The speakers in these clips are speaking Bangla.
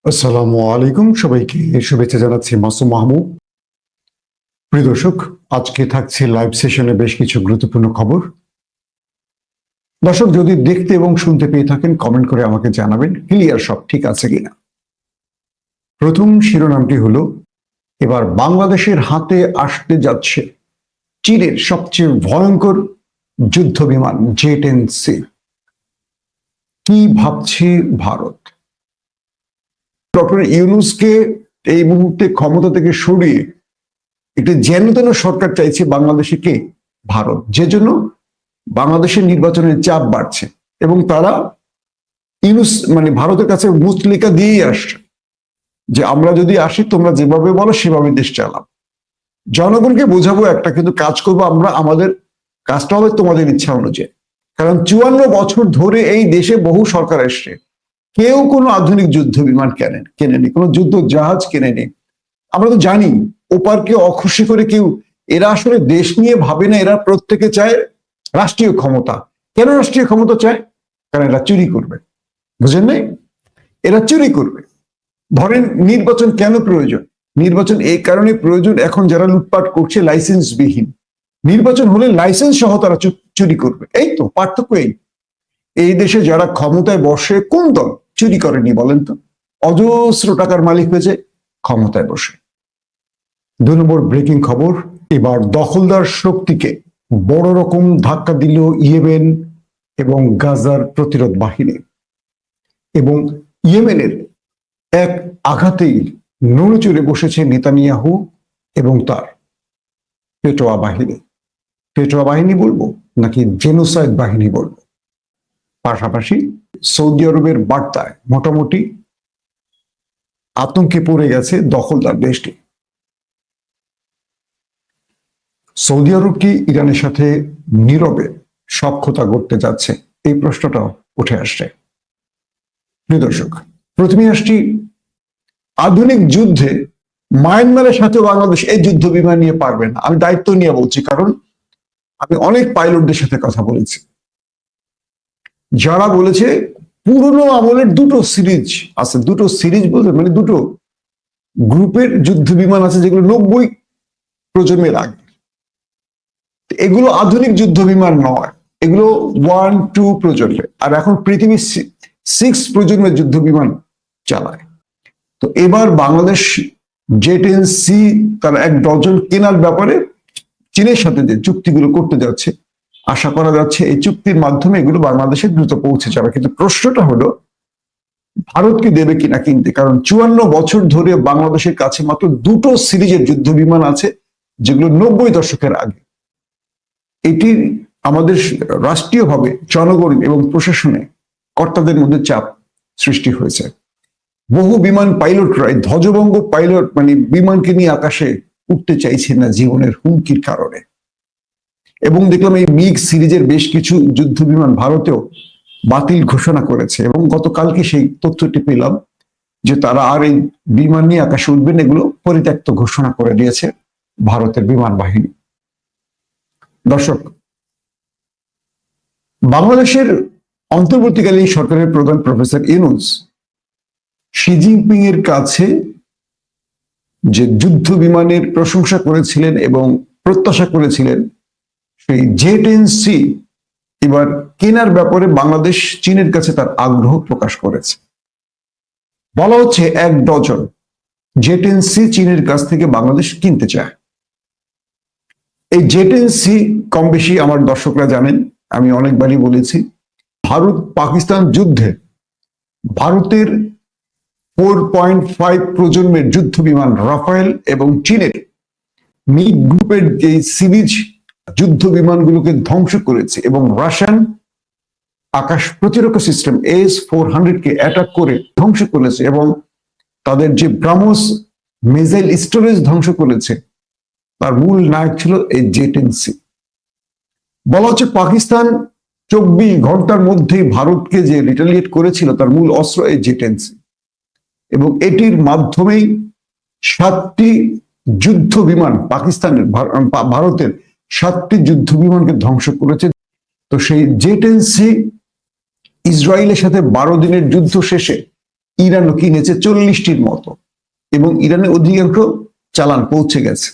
আসসালামু আলাইকুম, সবাইকে শুভেচ্ছা জানাচ্ছি মাসুম মাহমুদ। প্রিয় দর্শক, আজকে থাকছে লাইভ সেশনে বেশ কিছু গুরুত্বপূর্ণ খবর। দর্শক, যদি দেখতে এবং শুনতে পেয়ে থাকেন কমেন্ট করে আমাকে জানাবেন ক্লিয়ার সব ঠিক আছে কিনা। প্রথম শিরোনামটি হলো, এবার বাংলাদেশের হাতে আসতে যাচ্ছে চীনের সবচেয়ে ভয়ঙ্কর যুদ্ধ বিমান জে-10সি। কি ভাবছে ভারত? ডক্টর ইউনূসকে এই মুহূর্তে ক্ষমতা থেকে সরিয়ে একটি যেন তেন সরকার চাইছে বাংলাদেশে, কে? ভারত। যে জন্য বাংলাদেশের নির্বাচনের চাপ বাড়ছে এবং তারা ইউনূস ভারতের কাছে মুচলেকা দিয়েই আসছে যে আমরা যদি আসি তোমরা যেভাবে বলো সেভাবে দেশ চালাও। জনগণকে বোঝাবো একটা, কিন্তু কাজ করবো আমরা, আমাদের কাজটা হবে তোমাদের ইচ্ছা অনুযায়ী। কারণ 54 বছর ধরে এই দেশে বহু সরকার এসছে, কেউ কোনো আধুনিক যুদ্ধ বিমান কেনেনি, কোনো যুদ্ধ জাহাজ কেনেনি। আমরা তো জানি ওপারকে অখুশি করে কেউ, এরা আসলে দেশ নিয়ে ভাবে না, এরা প্রত্যেকে চায় রাষ্ট্রীয় ক্ষমতা। কেন রাষ্ট্রীয় ক্ষমতা চায়? কারণ এরা চুরি করবে, বুঝেন নাই? এরা চুরি করবে। ধরেন নির্বাচন কেন প্রয়োজন? নির্বাচন এই কারণে প্রয়োজন, এখন যারা লুটপাট করছে লাইসেন্স বিহীন, নির্বাচন হলে লাইসেন্স সহ তারা চুরি করবে। এই তো পার্থক্য। এই দেশে যারা ক্ষমতায় বসে কোন দল চুরি করেনি বলেন তো? অজস্র টাকার মালিক হয়েছে ক্ষমতায় বসে। 2 নম্বর ব্রেকিং খবর, এবার দখলদার শক্তিকে বড় রকম ধাক্কা দিল ইয়েমেন এবং গাজার প্রতিরোধ বাহিনী। এবং ইয়েমেনের এক আঘাতেই নড়েচড়ে বসেছে নেতানিয়াহু এবং তার পেটোয়া বাহিনী। পেটোয়া বাহিনী বলবো নাকি জেনোসাইড বাহিনী বলবো? পাশাপাশি সৌদি আরবের বার্তায় মোটামুটি আতঙ্কে পড়ে গেছে দখলদার দেশটি। সৌদি আরব কি ইরানের সাথে নীরবে সখ্যতা করতে যাচ্ছে? এই প্রশ্নটাও উঠে আসছে। প্রিয় দর্শক, প্রথমে আসছি আধুনিক যুদ্ধে মায়ানমারের সাথে বাংলাদেশ এই যুদ্ধ বিমান নিয়ে পারবে না। আমি দায়িত্ব নিয়ে বলছি, কারণ আমি অনেক পাইলটদের সাথে কথা বলেছি যারা বলেছে পুরনো আমলের দুটো সিরিজ আছে, দুটো সিরিজ বলতে দুটো গ্রুপের যুদ্ধ বিমান আছে যেগুলো 90 প্রজন্মের আগে। এগুলো আধুনিক যুদ্ধ বিমান নয়, এগুলো 1-2 প্রজন্মের। আর এখন পৃথিবী 6 প্রজন্মের যুদ্ধ বিমান চালায়। তো এবার বাংলাদেশ জে-10সি তার 1 ডজন কেনার ব্যাপারে চীনের সাথে যে চুক্তিগুলো করতে যাচ্ছে, আশা করা যাচ্ছে এই চুক্তির মাধ্যমে এগুলো বাংলাদেশে দ্রুত পৌঁছে যাবে। কিন্তু প্রশ্নটা হলো ভারতকে দেবে কিনা কিনতে, কারণ 54 বছর ধরে বাংলাদেশের কাছে মাত্র 2টো সিরিজের যুদ্ধ বিমান আছে যেগুলো 90 দশকের আগে। এটি আমাদের রাষ্ট্রীয়ভাবে জনগণ এবং প্রশাসনে কর্তাদের মধ্যে চাপ সৃষ্টি হয়েছে। বহু বিমান পাইলটরাই ধ্বজভঙ্গ পাইলট বিমানকে নিয়ে আকাশে উঠতে চাইছে না জীবনের হুমকির কারণে। এবং দেখলাম এই মিগ সিরিজের বেশ কিছু যুদ্ধ বিমান ভারতেও বাতিল ঘোষণা করেছে, এবং গতকালকে সেই তথ্যটি পেলাম যে তারা আর এই বিমান নিয়ে আকাশে উঠবেন, এগুলো পরিত্যক্ত ঘোষণা করে দিয়েছে ভারতের বিমান বাহিনী। দর্শক, বাংলাদেশের অন্তর্বর্তীকালীন সরকারের প্রধান প্রফেসর ইউনূস শি জিনপিং এর কাছে যে যুদ্ধ বিমানের প্রশংসা করেছিলেন এবং প্রত্যাশা করেছিলেন, সেই জে-10সি এবার কেনার ব্যাপারে বাংলাদেশ চীনের কাছে তার আগ্রহ প্রকাশ করেছে। বলা হচ্ছে 1 ডজন জে-10সি চীনের কাছ থেকে বাংলাদেশ কিনতে চায়। এই জে-10সি কম বেশি আমার দর্শকরা জানেন, আমি অনেকবারই বলেছি, ভারত পাকিস্তান যুদ্ধে ভারতের 4.5 প্রজন্মের যুদ্ধ বিমান রাফায়েল এবং চীনের মিগ গ্রুপের যে সিরিজ যুদ্ধ বিমানগুলোকে ধ্বংস করেছে, এবং রাশিয়ান আকাশ প্রতিরক্ষা সিস্টেম AS-400 কে অ্যাটাক করে ধ্বংস করেছে, এবং তাদের যে ব্রাহ্মস মিসাইল স্টোরেজ ধ্বংস করেছে। তার মূল নায়ক ছিল এই জে-10সি। বলা হচ্ছে পাকিস্তান 24 ঘন্টার মধ্যেই ভারতকে যে রিটালিয়েট করেছিল তার মূল অস্ত্র এই জে-10সি, এবং এটির মাধ্যমেই 7টি যুদ্ধ বিমান ভারতের 7টি যুদ্ধ বিমানকে ধ্বংস করেছে। তো সেই জে-10সি ইসরায়েলের সাথে 12 দিনের যুদ্ধ শেষে ইরানও কিনেছে 40টির মতো, এবং ইরানের অধিকাংশ চালান পৌঁছে গেছে।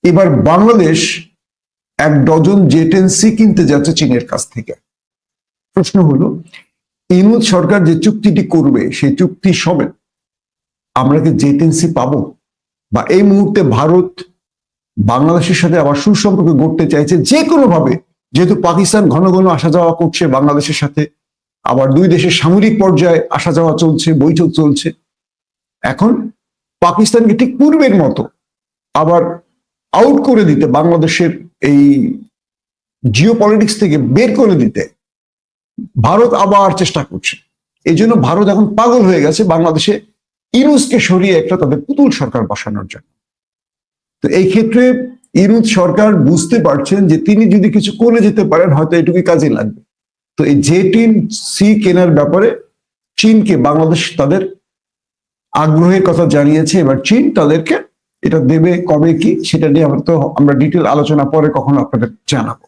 এবার বাংলাদেশ 1 ডজন জেটেন্সি কিনতে যাচ্ছে চীনের কাছ থেকে। প্রশ্ন হলো, ইউনূস সরকার যে চুক্তিটি করবে সেই চুক্তি সমেত আমরা কি জেটেন্সি পাবো? বা এই মুহূর্তে ভারত বাংলাদেশের সাথে আবার সুসম্পর্ক গড়তে চাইছে যে কোনো ভাবে, যেহেতু পাকিস্তান ঘন ঘন আসা যাওয়া করছে বাংলাদেশের সাথে, আবার দুই দেশের সামরিক পর্যায়ে আসা যাওয়া চলছে, বৈঠক চলছে। এখন পাকিস্তানকে ঠিক পূর্বের মতো আবার আউট করে দিতে, বাংলাদেশের এই জিও পলিটিক্স থেকে বের করে দিতে ভারত আবার চেষ্টা করছে। এই জন্য ভারত এখন পাগল হয়ে গেছে বাংলাদেশে ইউনূসকে সরিয়ে একটা তাদের পুতুল সরকার বসানোর জন্য। তো এই ক্ষেত্রে ইউনূস সরকার বুঝতে পারছেন যে তিনি যদি কিছু করে যেতে পারেন হয়তো এটুকুই কাজে লাগবে। তো এই জেটিন-সি কেনার ব্যাপারে চীনকে বাংলাদেশ তাদের আগ্রহের কথা জানিয়েছে। এবার চীন তাদেরকে এটা দেবে কবে কি সেটা নিয়ে আমরা ডিটেল আলোচনা পরে কখনো আপনাদের জানাবো।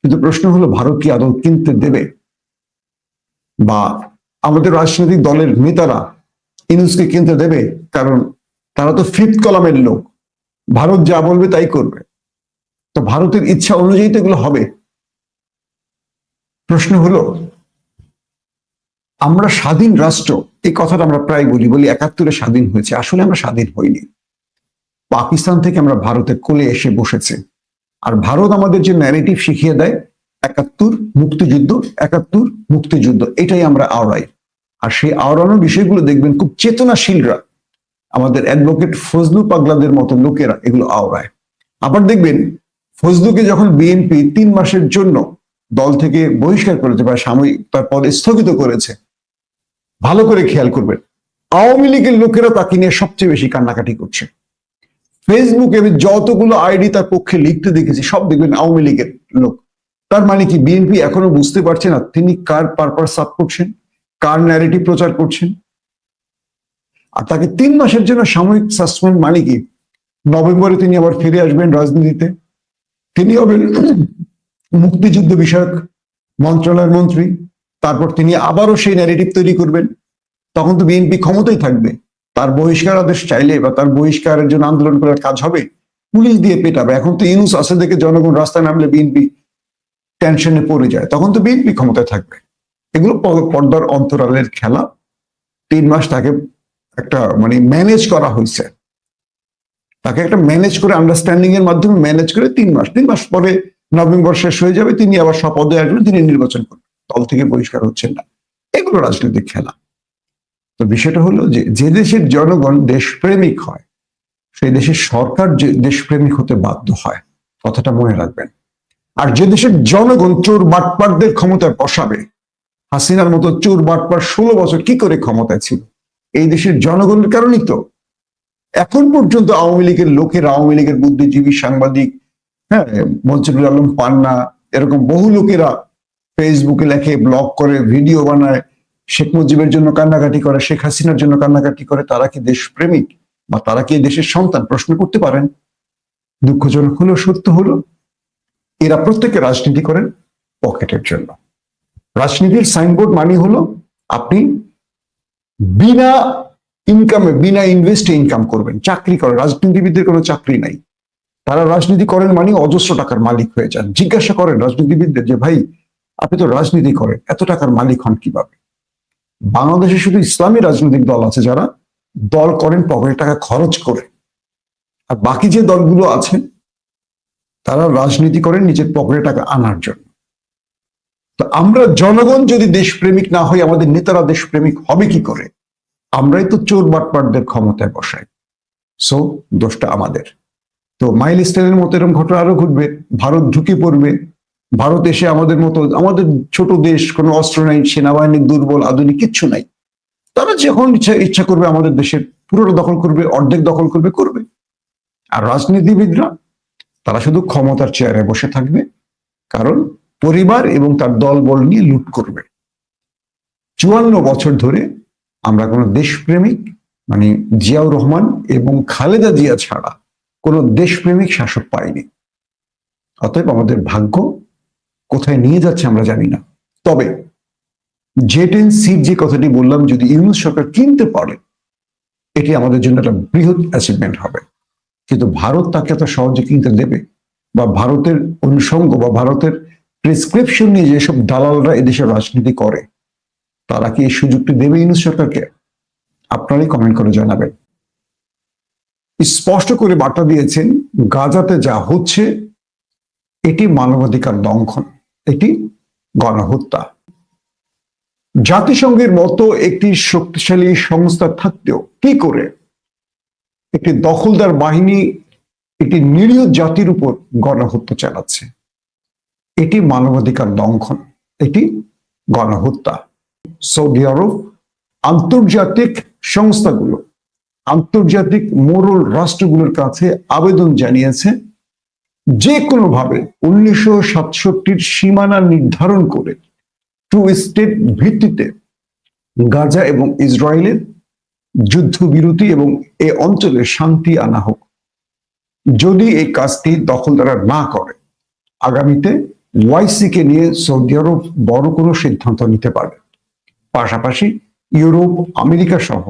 কিন্তু প্রশ্ন হলো, ভারত কি আদৌ কিনতে দেবে? বা আমাদের রাজনৈতিক দলের নেতারা ইউনূসকে কিনতে দেবে? কারণ তারা তো ফিফথ কলামের লোক, ভারত যা বলবে তাই করবে। তো ভারতের ইচ্ছা অনুযায়ী তো এগুলো হবে। প্রশ্ন হলো, আমরা স্বাধীন রাষ্ট্র, এই কথাটা আমরা প্রায় বলি 71-এ স্বাধীন হয়েছে। আসলে আমরা স্বাধীন হইনি। পাকিস্তান থেকে আমরা ভারতের কোলে এসে বসেছে। আর ভারত আমাদের যে ন্যারেটিভ শিখিয়ে দেয় 71 মুক্তিযুদ্ধ, 71 মুক্তিযুদ্ধ, এটাই আমরা আওড়াই। আর সেই আওড়ানো বিষয়গুলো দেখবেন খুব চেতনাশীলরা, আমাদের অ্যাডভোকেট ফজলু পাগলাদের মতো লোকেরা এগুলো আওড়ায়। আবার দেখবেন ফজলুকে যখন বিএনপি 3 মাসের জন্য দল থেকে বহিষ্কার করেছে বা সাময়িক তার পদ স্থগিত করেছে, ভালো করে খেয়াল করবেন আওয়ামী লীগের লোকেরা তাকে নিয়ে সবচেয়ে বেশি কান্নাকাটি করছে। ফেসবুকে আমি যতগুলো আইডি তার পক্ষে লিখতে দেখেছি সব দেখবেন আওয়ামী লীগের লোক। তার মানে কি বিএনপি এখনো বুঝতে পারছে না তিনি কার পারপাস সার্ভ করছেন, কার ন্যারেটিভ প্রচার করছেন? আর তাকে 3 মাসের জন্য সাময়িক সাসপেন্ড মানে কি নভেম্বরে তিনি আবার ফিরে আসবেন রাজনীতিতে, তিনি হবেন মুক্তিযুদ্ধ বিষয়ক মন্ত্রণালয়ের মন্ত্রী, তারপর তিনি আবারও সেই ন্যারেটিভ তৈরি করবেন। তখন তো বিএনপি ক্ষমতায় থাকবে, তার বহিষ্কার আদেশ চাইলে বা তার বহিষ্কারের জন্য আন্দোলন করার কাজ হবে, পুলিশ দিয়ে পেটাবে। এখন তো ইউনূস আছে দেখে জনগণ রাস্তায় নামলে বিএনপি টেনশনে পড়ে যায়, তখন তো বিএনপি ক্ষমতায় থাকবে। এগুলো পর্দার অন্তরালের খেলা। 3 মাস তাকে একটা ম্যানেজ করা হয়েছে, তাকে একটা ম্যানেজ করে আন্ডারস্ট্যান্ডিং এর মাধ্যমে ম্যানেজ করে 3 মাস পরে নভেম্বর শেষ হয়ে যাবে, তিনি আবার শপথে আসবেন, তিনি নির্বাচন করবেন, দল থেকে বহিষ্কার হচ্ছেন না। এগুলো রাজনৈতিক খেলা। তো বিষয়টা হলো যে দেশের জনগণ দেশপ্রেমিক হয় সেই দেশের সরকার যে দেশপ্রেমিক হতে বাধ্য হয়, কথাটা মনে রাখবেন। আর যে দেশের জনগণ চোর বাটপারদের ক্ষমতায় বসাবে, হাসিনার মতো চোর বাটপার 16 বছর কি করে ক্ষমতায় ছিল? এই দেশের জনগণের কারণেই তো এখন পর্যন্ত আওয়ামী লীগের লোকেরা, আওয়ামী লীগের বুদ্ধিজীবী, সাংবাদিক, হ্যাঁ, মনসুরুল আলম পান্না, এরকম বহু লোকেরা ফেসবুকে লেখে, ব্লগ করে, ভিডিও বানায়, শেখ মুজিবের জন্য কান্নাকাটি করে, শেখ হাসিনার জন্য কান্নাকাটি করে। তারা কি দেশপ্রেমিক বা তারা কি দেশের সন্তান? প্রশ্ন করতে পারেন। দুঃখজনক হলো সত্য হলো এরা প্রত্যেকে রাজনীতি করেন পকেটের জন্য। রাজনীতির সাইনবোর্ড মানে হলো আপনি বিনা ইনকামে, বিনা ইনভেস্টে ইনকাম করবেন, চাকরি করেন। রাজনীতিবিদদের কোনো চাকরি নাই, তারা রাজনীতি করেন মানে অজস্র টাকার মালিক হয়ে যান। জিজ্ঞাসা করেন রাজনীতিবিদদের যে ভাই আপনি তো রাজনীতি করেন, এত টাকার মালিক হন কিভাবে? বাংলাদেশে শুধু ইসলামী রাজনৈতিক দল আছে যারা দল করেন পকেটের টাকা খরচ করে, আর বাকি যে দলগুলো আছে তারা রাজনীতি করেন নিজের পকেটে টাকা আনার জন্য। তো আমরা জনগণ যদি দেশপ্রেমিক না হই, আমাদের নেতারা দেশপ্রেমিক হবে কি করে? আমরাই তো চোর বাটপারদের ক্ষমতায় বসাই। সো দোষটা আমাদের। তো মাইল স্টাইলের মতো এরকম ঘটনা আরো ঘটবে, ভারত ঢুকে পড়বে। ভারত এসে আমাদের মতো, আমাদের ছোট দেশ, কোনো অস্ত্র নাই, সেনাবাহিনী দুর্বল, আধুনিক কিচ্ছু নাই, তারা যখন ইচ্ছা করবে আমাদের দেশের পুরোটা দখল করবে, অর্ধেক দখল করবে। আর রাজনীতিবিদরা তারা শুধু ক্ষমতার চেয়ারে বসে থাকবে, কারণ পরিবার এবং তার দলবল নিয়ে লুট করবে। 54 বছর ধরে আমরা কোনো দেশপ্রেমিক জিয়াউর রহমান এবং খালেদা জিয়া ছাড়া কোনো দেশপ্রেমিক শাসক পাইনি। অতএব আমাদের ভাগ্য কোথায় নিয়ে যাচ্ছে আমরা জানি না। তবে জেট-এন-সির যে কথাটি বললাম, যদি ইউনূস সরকার কিনতে পারে এটি আমাদের জন্য একটা বৃহৎ অ্যাচিভমেন্ট হবে। কিন্তু ভারত তাকে এত সহজে কিনতে দেবে? বা ভারতের অনুষঙ্গ বা ভারতের প্রেসক্রিপশন নিয়ে যেসব দালালরা এদেশে রাজনীতি করে তারা কি এই সুযোগটি দেবে ইউনূস সরকারকে? আপনারাই কমেন্ট করে জানাবেন। স্পষ্ট করে বার্তা দিয়েছেন, গাজাতে যা হচ্ছে এটি মানবাধিকার লঙ্ঘন, এটি গণহত্যা। জাতিসংঘের মতো একটি শক্তিশালী সংস্থা থাকতেও কি করে একটি দখলদার বাহিনী একটি নিরীহ জাতির উপর গণহত্যা চালাচ্ছে? এটি মানবাধিকার লঙ্ঘন, এটি গণহত্যা। সৌদি আরব আন্তর্জাতিক সংস্থাগুলো, আন্তর্জাতিক মোড়ল রাষ্ট্রগুলোর কাছে আবেদন জানিয়েছে যে কোনোভাবে 1967 সীমানা নির্ধারণ করে টু স্টেট ভিত্তিতে গাজা এবং ইসরায়েলের যুদ্ধবিরতি এবং এ অঞ্চলে শান্তি আনা হোক। যদি এই কাজটি দখলদাররা না করে আগামীতে ওয়াইসিকে নিয়ে সৌদি আরব বড় কোনো সিদ্ধান্ত নিতে পারে। পাশাপাশি ইউরোপ, আমেরিকা সহ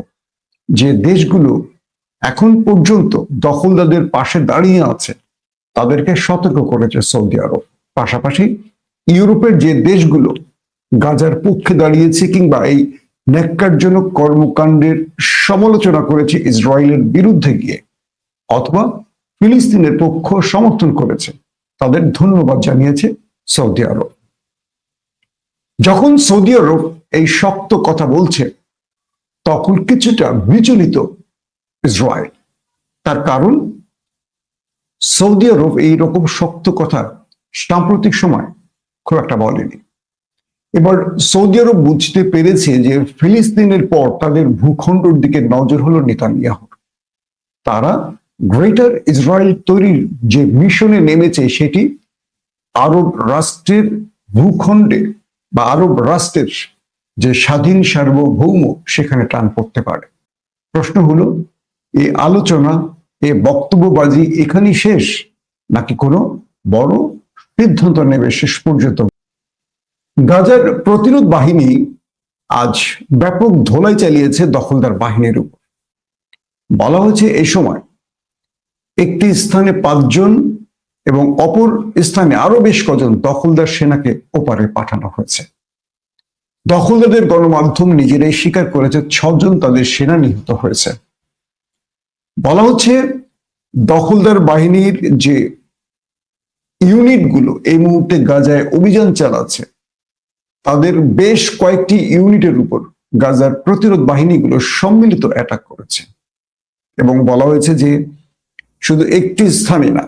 যে দেশগুলো এখন পর্যন্ত দখলদারদের পাশে দাঁড়িয়ে আছে তাদেরকে সতর্ক করেছে সৌদি আরব। পাশাপাশি ইউরোপের যে দেশগুলো গাজার পক্ষে দাঁড়িয়েছে কিংবা এই ন্যাক্কারজনক কর্মকাণ্ডের সমালোচনা করেছে ইসরায়েলের বিরুদ্ধে গিয়ে, অথবা ফিলিস্তিনের পক্ষ সমর্থন করেছে, তাদের ধন্যবাদ জানিয়েছে সৌদি আরব। যখন সৌদি আরব এই শক্ত কথা বলছে তখন কিছুটা বিচলিত ইসরায়েল। তার কারণ সৌদি আরব এইরকম শক্ত কথা সাম্প্রতিক সময় খুব একটা বলেনি। এবার সৌদি আরব বুঝতে পেরেছে যে ফিলিস্তিনের পর তাদের ভূখণ্ডের দিকে নজর হলো নেতানিয়াহুর। তারা গ্রেটার ইসরায়েল তৈরির যে মিশনে নেমেছে সেটি আরব রাষ্ট্রের ভূখণ্ডে বা আরব রাষ্ট্রের যে স্বাধীন সার্বভৌম সেখানে টান পড়তে পারে। প্রশ্ন হলো, এই আলোচনা, এই বক্তব্যবাজি এখানেই শেষ নাকি কোনো বড় সিদ্ধান্ত নেবে শেষ পর্যন্ত? গাজার প্রতিরোধ বাহিনী আজ ব্যাপক ধোলাই চালিয়েছে দখলদার বাহিনীর উপর। বলা হয়েছে এই সময় একটি স্থানে 5 জন এবং অপর স্থানে আরো বেশ কজন দখলদার সেনাকে ওপারে পাঠানো হয়েছে। দখলদারদের গণমাধ্যম নিজেরাই স্বীকার করেছে 6 জন তাদের সেনা নিহত হয়েছে। বলা হচ্ছে দখলদার বাহিনীর যে ইউনিটগুলো এই মুহূর্তে গাজায় অভিযান চালাচ্ছে তাদের বেশ কয়েকটি ইউনিটের উপর গাজার প্রতিরোধ বাহিনীগুলো সম্মিলিত অ্যাটাক করেছে। এবং বলা হয়েছে যে শুধু একটি স্থানে না,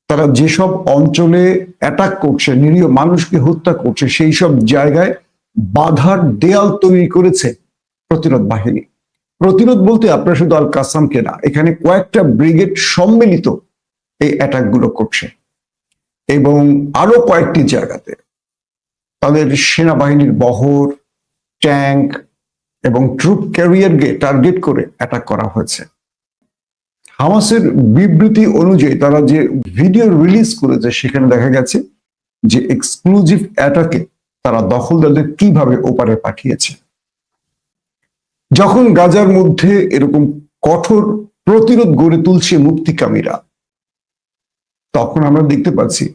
তারা যেসব অঞ্চলে অ্যাটাক করছে, নিরীহ মানুষকে হত্যা করছে, সেই সব জায়গায় বাধার দেয়াল তৈরি করেছে প্রতিরোধ বাহিনী। প্রতিরোধ বলতে আপনারা শুধু আল কাসামকে না, এখানে কয়েকটা ব্রিগেড সম্মিলিত এই অ্যাটাক গুলো করছে। এবং আরো কয়েকটি জায়গাতে তাদের সেনাবাহিনীর বহর, ট্যাঙ্ক এবং ট্রুপ ক্যারিয়ারকে টার্গেট করে অ্যাটাক করা হয়েছে। হামাসের বিবৃতি অনুযায়ী তারা যে ভিডিও রিলিজ করেছে সেখানে দেখা গেছে যে এক্সক্লুসিভ অ্যাটাকে তারা দখলদারদের কিভাবে ওপারে পাঠিয়েছে। যখন গাজার মধ্যে এরকম কঠোর প্রতিরোধ গড়ে তুলছে মুক্তিকামীরা, তখন আমরা দেখতে পাচ্ছি,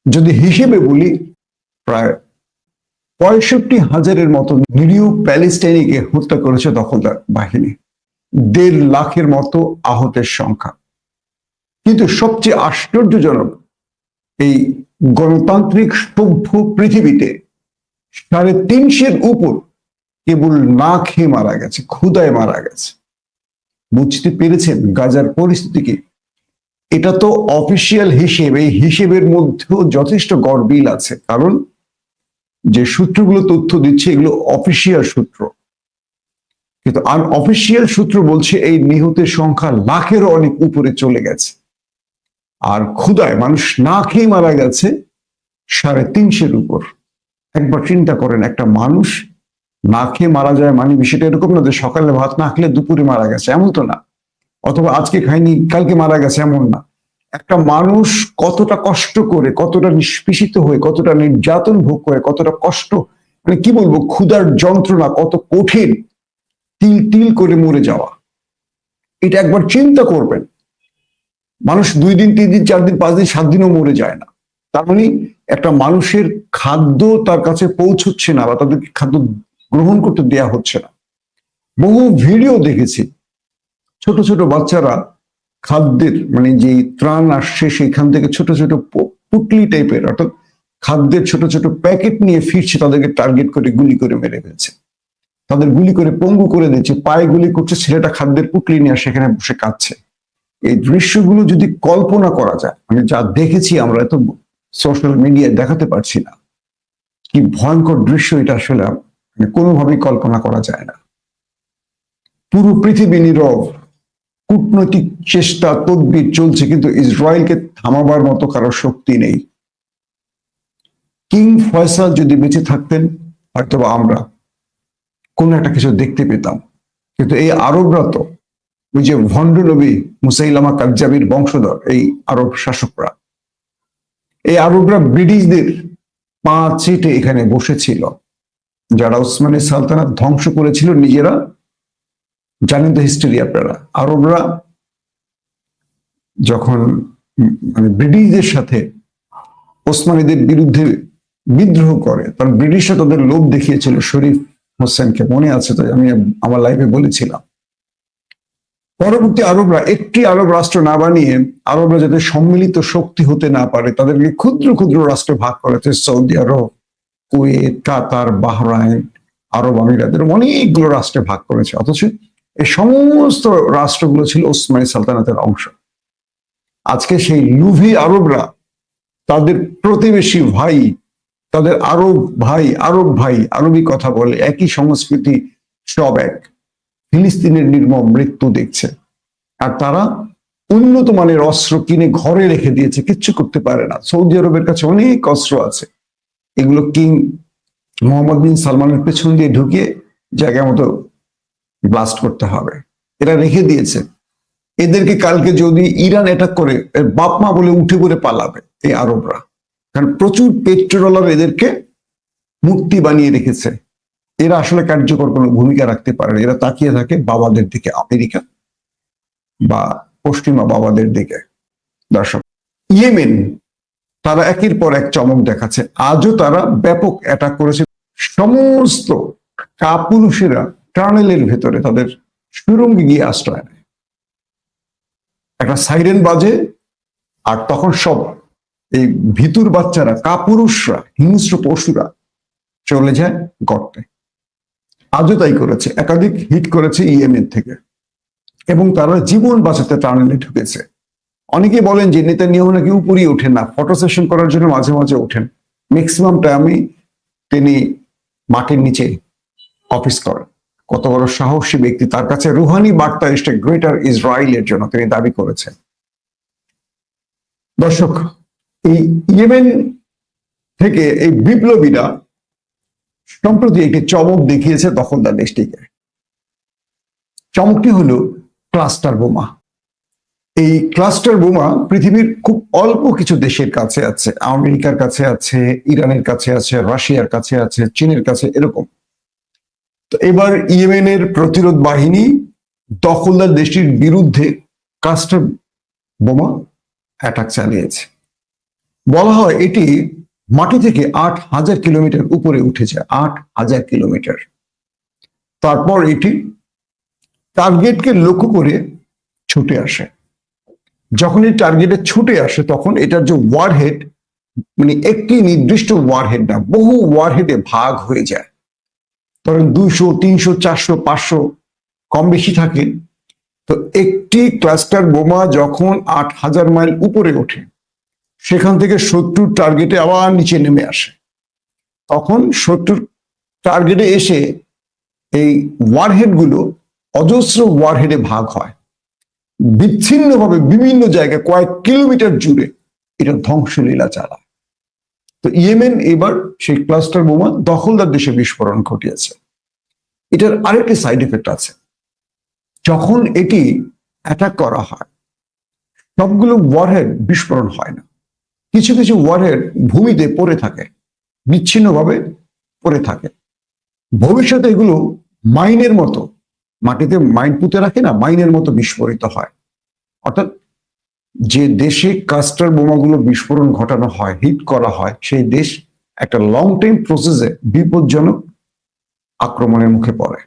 যদি হিসেবে বলি, প্রায় 65,000-এর মতো নিরীহ প্যালেস্টাইনিকে হত্যা করেছে দখলদার বাহিনী, 1.5 লাখের মতো আহতের সংখ্যা। কিন্তু সবচেয়ে আশ্চর্যজনক, এই গণতান্ত্রিক সভ্য পৃথিবীতে 350-এর উপর কেবল না খেয়ে মারা গেছে, ক্ষুধায় মারা গেছে। বুঝতে পেরেছেন গাজার পরিস্থিতি কি? এটা তো অফিসিয়াল হিসেব, এই হিসেবের মধ্যেও যথেষ্ট গরমিল আছে, কারণ যে সূত্রগুলো তথ্য দিচ্ছে এগুলো অফিসিয়াল সূত্র, কিন্তু আনঅফিসিয়াল সূত্র বলছে এই নিহতের সংখ্যা লাখেরও অনেক উপরে চলে গেছে। আর ক্ষুধায় মানুষ না খেয়ে মারা গেছে 350-এর উপর। একবার চিন্তা করেন, একটা মানুষ না খেয়ে মারা যায় মানে বিষয়টা এরকম না যে সকালে ভাত না খেলে দুপুরে মারা গেছে, এমন তো না, অথবা আজকে খাইনি কালকে মারা গেছে, এমন না। একটা মানুষ কতটা কষ্ট করে, কতটা নিষ্পেষিত হয়ে, কতটা নির্যাতন ভোগ করে, কতটা কষ্ট মানে কি বলবো, ক্ষুধার যন্ত্রণা কত কঠিন, তিল তিল করে মরে যাওয়া। এটা একবার চিন্তা করবেন, মানুষ 2 দিন 3 দিন 4 দিন 5 দিন 7 দিনও মরে যায় না। তার মানে একটা মানুষের খাদ্য তার কাছে পৌঁছচ্ছে না বা তাদেরকে খাদ্য গ্রহণ করতে দেয়া হচ্ছে না। বহু ভিডিও দেখেছি, ছোট ছোট বাচ্চারা খাদ্যের মানে যে ত্রাণ আসছে সেখান থেকে ছোট ছোট পুটলি টাইপের অর্থাৎ খাদ্যের ছোট ছোট প্যাকেট নিয়ে ফিরছে, তাদেরকে টার্গেট করে গুলি করে মেরে ফেলছে, তাদের গুলি করে পঙ্গু করে দিচ্ছে, পায়ে গুলি করছে, ছেলেটা খাদ্যের পুটলি নিয়ে সেখানে বসে কাঁদছে। এই দৃশ্যগুলো যদি কল্পনা করা যায়, মানে যা দেখেছি আমরা এত সোশ্যাল মিডিয়ায় দেখাতে পারছি না, কি ভয়ঙ্কর দৃশ্য এটা, আসলে মানে কোনোভাবেই কল্পনা করা যায় না। পুরো পৃথিবী নীরব, কূটনৈতিক চেষ্টা তদবির চলছে, কিন্তু ইসরায়েলকে থামাবার মতো কারো শক্তি নেই। কিং ফয়সাল যদি বেঁচে থাকতেন হয়তোবা আমরা কোন একটা কিছু দেখতে পেতাম, কিন্তু এই আরবরা তো ওই যে ভণ্ড নবী মুসাইলামা কাজ্জাবির বংশধর, এই আরব শাসকরা, এই আরবরা ব্রিটিশদের পা চেটে এখানে বসেছিল। যারা ওসমানী সালতানাত ধ্বংস করেছিল নিজেরা, জানেন তো হিস্ট্রি আপনারা। আরবরা যখন মানে ব্রিটিশদের সাথে ওসমানীদের বিরুদ্ধে বিদ্রোহ করে, তখন ব্রিটিশরা তাদের লোভ দেখিয়েছিল শরীফ হোসেনকে, মনে আছে তো, আমি আমার লাইভে বলেছিলাম। পরবর্তী আরবরা একটি আরব রাষ্ট্র না বানিয়ে, আরবরা যাতে সম্মিলিত শক্তি হতে না পারে, তাদেরকে ক্ষুদ্র ক্ষুদ্র রাষ্ট্রে ভাগ করেছে। সৌদি আরব, কুয়েত, কাতার, বাহরাইন, আরব আমিরাতের অনেকগুলো রাষ্ট্রে ভাগ করেছে, অথচ এই সমস্ত রাষ্ট্রগুলো ছিল ওসমানী সালতানাতের অংশ। আজকে সেই লুভি আরবরা তাদের প্রতিবেশী ভাই, তাদের আরব ভাই আরবি কথা বলে, একই সংস্কৃতি, সব এক, ফিলিস্তিনের নির্মম মৃত্যু দেখছে। আর তারা উন্নত মানের অস্ত্র কিনে ঘরে রেখে দিয়েছে, কিচ্ছু করতে পারে না। সৌদি আরবের কাছে অনেক অস্ত্র আছে, এগুলো কিং মোহাম্মদ বিন সালমানের পেছন দিয়ে ঢুকিয়ে জায়গা মতো ব্লাস্ট করতে হবে, এরা রেখে দিয়েছে। এদেরকে কালকে যদি ইরান অ্যাটাক করে, এর বাপ মা বলে উঠে পড়ে পালাবে এই আরবরা, কারণ প্রচুর পেট্রোডলার এদেরকে মূর্তি বানিয়ে রেখেছে। এরা আসলে কার্যকর কোনো ভূমিকা রাখতে পারে না, এরা তাকিয়ে থাকে বাবাদের দিকে, আমেরিকা বা পশ্চিমা বাবাদের দিকে। দর্শক, ইয়েমেন, তারা একের পর এক চমক দেখাচ্ছে। আজও তারা ব্যাপক অ্যাটাক করেছে। সমস্ত কাপুরুষেরা টানেলের ভেতরে তাদের সুরঙ্গে গিয়ে আশ্রয় নেয়, একটা সাইরেন বাজে, আর তখন সব এই ভিতুর বাচ্চারা, কাপুরুষরা, হিংস্র পশুরা চলে যায় গর্তে। আজও তাই করেছে, একাধিক হিট করেছে ইয়েমেন থেকে, এবং তারা জীবন বাঁচাতে টানেলে ঢুকেছে। অনেকে বলেন যে নেতানিয়াহু নাকি উপরেই ওঠেন না, ফটো সেশন করার জন্য মাঝে মাঝে ওঠেন, ম্যাক্সিমাম টাইমে তিনি মাটির নিচে অফিস করেন। কত বড় সাহসী ব্যক্তি, তার কাছে রুহানি বার্তা এসে গ্রেটার ইসরায়েলের জন্য তিনি দাবি করেছেন। দর্শক, এই ইয়েমেন থেকে এই বিপ্লবীরা সম্প্রতি একটি চমক দেখিয়েছে দখলদার দেশটিকে। চমকটি হলো ক্লাস্টার বোমা। এই ক্লাস্টার বোমা পৃথিবীর খুব অল্প কিছু দেশের কাছে আছে, আমেরিকার কাছে আছে, ইরানের কাছে আছে, রাশিয়ার কাছে আছে, চীনের কাছে, এরকম। তো এবার ইয়েমেনের প্রতিরোধ বাহিনী দখলদার দেশটির বিরুদ্ধে ক্লাস্টার বোমা অ্যাটাক চালিয়েছে। বলা হয় এটি মাটি থেকে 8,000 কিলোমিটার উপরে উঠেছে, 8,000 কিলোমিটার। তারপর এটি টার্গেটকে লক্ষ্য করে ছুটে আসে। যখন এই টার্গেটে ছুটে আসে, তখন এটার যে ওয়ারহেড, মানে একটি নির্দিষ্ট ওয়ারহেড না, বহু ওয়ারহেডে ভাগ হয়ে যায়। ধরেন 200, 300, 400, 500 কম বেশি থাকে। তো একটি ক্লাস্টার বোমা যখন 8,000 মাইল উপরে ওঠে, সেখান থেকে শত্রুর টার্গেটে আবার নিচে নেমে আসে। তখন শত্রুর টার্গেটে এসে এই ওয়ারহেড গুলো অজস্র ওয়ারহেডে ভাগ হয়, বিচ্ছিন্নভাবে বিভিন্ন জায়গায় কয়েক কিলোমিটার জুড়ে এটা ধ্বংসলীলা চালায়। তো ইয়েমেন এবার সেই ক্লাস্টার বোমা দখলদার দেশে বিস্ফোরণ ঘটিয়েছে। এটার আরেকটি সাইড এফেক্ট আছে, যখন এটি অ্যাটাক করা হয়, সবগুলো ওয়ারহেড বিস্ফোরণ হয় না, কিছু কিছু ওয়ারহেড ভূমিতে পড়ে থাকে, বিচ্ছিন্নভাবে পড়ে থাকে। ভবিষ্যতে এগুলো মাইনের মতো, মাটিতে মাইন পুঁতে রাখে না, মাইনের মতো বিস্ফোরিত হয়। অর্থাৎ যে দেশে ক্লাস্টার বোমাগুলো বিস্ফোরণ ঘটানো হয়, হিট করা হয়, সেই দেশ একটা লং টাইম প্রসেসে বিপজ্জনক আক্রমণের মুখে পড়ে।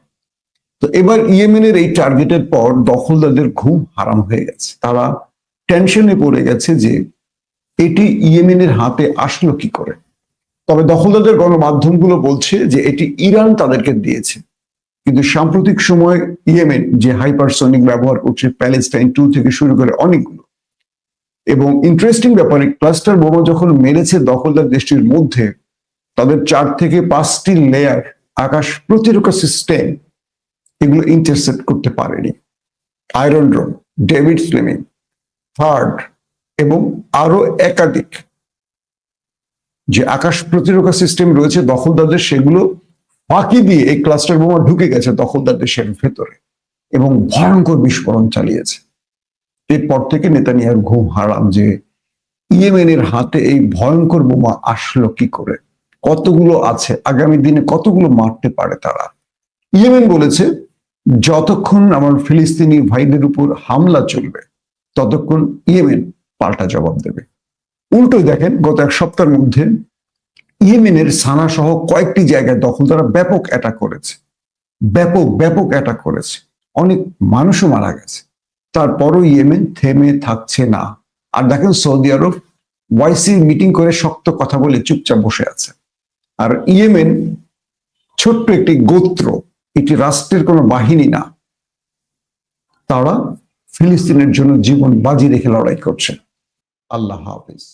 তো এবার ইয়েমেনের এই টার্গেটের পর দখলদারদের ঘুম হারাম হয়ে গেছে। তারা টেনশনে পড়ে গেছে যে এটি ইয়েমেনের হাতে আসলো কি করে। তবে দখলদারদের গণমাধ্যমগুলো বলছে যে এটি ইরান তাদেরকে দিয়েছে। কিন্তু সাম্প্রতিক সময়ে ইয়েমেন যে হাইপারসনিক ব্যবহার করছে, প্যালেস্টাইন 2 থেকে শুরু করে অনেকগুলো, এবং ইন্টারেস্টিং ব্যাপারে ক্লাস্টার বোমা যখন মেরেছে দখলদার দেশটির মধ্যে, তাদের 4 থেকে 5টি লেয়ার আকাশ প্রতিরক্ষা সিস্টেম এগুলো ইন্টারসেপ্ট করতে পারেনি। Iron drone, David slimming, third এবং আরো একাধিক যে আকাশ প্রতিরক্ষা সিস্টেম রয়েছে দখলদারদের, সেগুলো ফাঁকি দিয়ে এই ক্লাস্টার বোমা ঢুকে গেছে দখলদার দেশের ভেতরে এবং ভয়ঙ্কর বিস্ফোরণ চালিয়েছে। এরপর থেকে নেতানিয়াহুর ঘুম হারাম যে ইয়েমেনের হাতে এই ভয়ঙ্কর বোমা আসলো কি করে, কতগুলো আছে, আগামী দিনে কতগুলো মারতে পারে তারা। ইয়েমেন বলেছে যতক্ষণ আমার ফিলিস্তিনি ভাইদের উপর হামলা চলবে ততক্ষণ ইয়েমেন পাল্টা জবাব দেবে। উল্টোই দেখেন, গত এক সপ্তাহের মধ্যে ইয়েমেনের সানা সহ কয়েকটি জায়গায় দখলদাররা ব্যাপক অ্যাটাক করেছে, ব্যাপক অ্যাটাক করেছে, অনেক মানুষও মারা গেছে। তারপরও ইয়েমেন থেমে থাকছে না। আর দেখেন সৌদি আরব ওয়াইসি মিটিং করে শক্ত কথা বলে চুপচাপ বসে আছে। আর ইয়েমেন ছোট্ট একটি গোত্র, এটি রাষ্ট্রের কোনো বাহিনী না, তারা ফিলিস্তিনের জন্য জীবন বাজি রেখে লড়াই করছে। আল্লাহ হাফেজ।